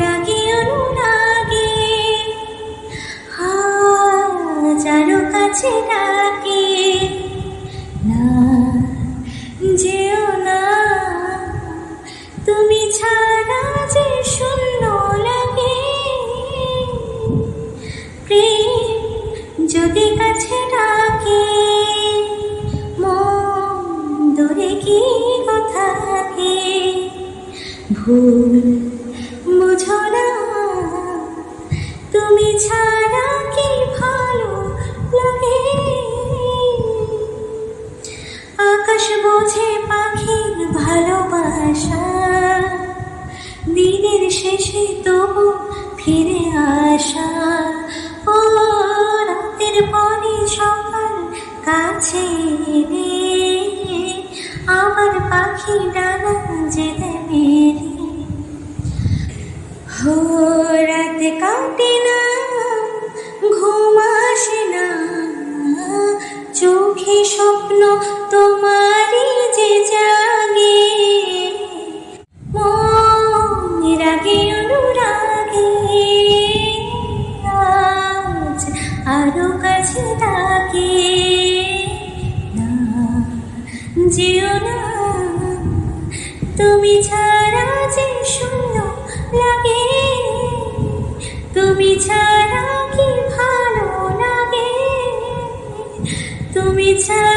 রাগে অনুরাগে হাজারো কাছে ডাকে, না যেও না, তুমি ছাড়া যে শূন্য লাগে। প্রেম যদি কাছে ডাকে, মন দূরে কি কথা থাকে। ভুল বুঝো না, তুমি ছাড়া কি ভালো লাগে। আকাশ বোঝে পাখির ভালোবাসা, দিনের শেষে তবু ফিরে আসা। ও রাতের পরে সকাল কাছে এলে, আমার পাখি ডানা যেতে মেরে। হো রাত কাটে না, ঘুম আসে না, চোখে স্বপ্ন তোমারই যে জাগে। মন রাগে অনুরাগে আজ আরো কাছে ডাকে, না যেও না, তুমি ছাড়া যে শূন্য লাগে। তুমি ছাড়া কি ভালো লাগে, তুমি ছাড়া